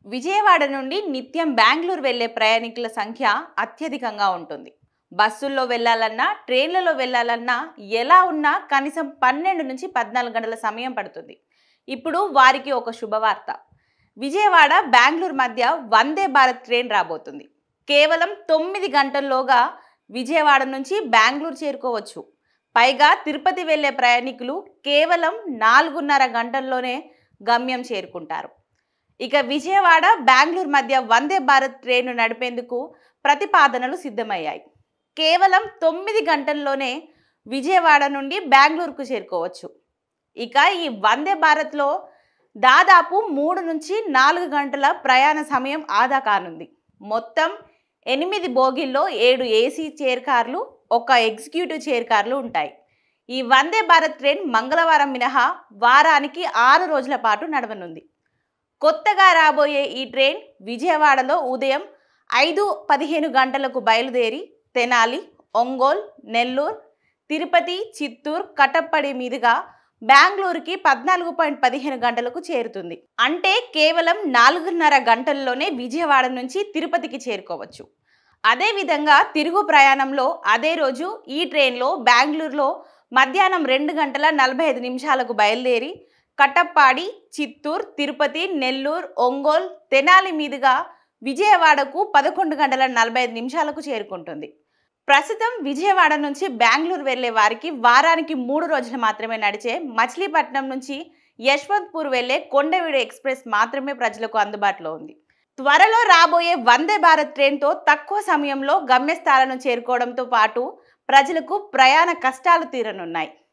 విజయవాడ నుండి నిత్యం బెంగళూరు వెళ్లే ప్రయాణికుల సంఖ్య అత్యధికంగా ఉంటుంది. బస్సుల్లో వెళ్లాలన్నా, ట్రైన్లలో వెళ్లాలన్నా ఎలా ఉన్నా కనీసం 12 నుంచి 14 గంటల సమయం పడుతుంది. ఇప్పుడు వారికి ఒక శుభవార్త. విజయవాడ బెంగళూరు మధ్య వందే భారత్ ట్రైన్ రాబోతుంది. కేవలం 9 గంటల్లోగా విజయవాడ నుంచి బెంగళూరు చేరుకోవచ్చు. పైగా తిరుపతి వెళ్లే ప్రయాణికులు కేవలం 4:30 గంటల్లోనే గమ్యం చేరుకుంటారు. ఇక విజయవాడ బెంగళూరు మధ్య వందే భారత్ ట్రైన్ను నడిపేందుకు ప్రతిపాదనలు సిద్ధమయ్యాయి. కేవలం 9 గంటల్లోనే విజయవాడ నుండి బెంగళూరుకు చేరుకోవచ్చు. ఇక ఈ వందే భారత్లో దాదాపు 3 నుంచి 4 గంటల ప్రయాణ సమయం ఆదా కానుంది. మొత్తం 8 బోగీల్లో 7 ఏసీ చైర్ కార్లు, 1 ఎగ్జిక్యూటివ్ చైర్ కార్లు ఉంటాయి. ఈ వందే భారత్ ట్రైన్ మంగళవారం మినహా వారానికి 6 రోజుల పాటు నడవనుంది. కొత్తగా రాబోయే ఈ ట్రైన్ విజయవాడలో ఉదయం 5:15 గంటలకు బయలుదేరి తెనాలి, ఒంగోలు, నెల్లూరు, తిరుపతి, చిత్తూరు, కటప్పడి మీదుగా బెంగళూరుకి 14:15 గంటలకు చేరుతుంది. అంటే కేవలం 4:30 గంటల్లోనే విజయవాడ నుంచి తిరుపతికి చేరుకోవచ్చు. అదేవిధంగా తిరుగు ప్రయాణంలో అదే రోజు ఈ ట్రైన్లో బెంగళూరులో మధ్యాహ్నం 2:45 బయలుదేరి కటప్పాడి, చిత్తూరు, తిరుపతి, నెల్లూరు, ఒంగోలు, తెనాలి మీదుగా విజయవాడకు 11:45 చేరుకుంటుంది. ప్రస్తుతం విజయవాడ నుంచి బెంగళూరు వెళ్లే వారికి వారానికి 3 రోజులు మాత్రమే నడిచే మచిలీపట్నం నుంచి యశ్వంత్పూర్ వెళ్లే కొండవీడు ఎక్స్ప్రెస్ మాత్రమే ప్రజలకు అందుబాటులో ఉంది. త్వరలో రాబోయే వందే భారత్ ట్రైన్తో తక్కువ సమయంలో గమ్యస్థానాలను చేరుకోవడంతో పాటు ప్రజలకు ప్రయాణ కష్టాలు తీరనున్నాయి.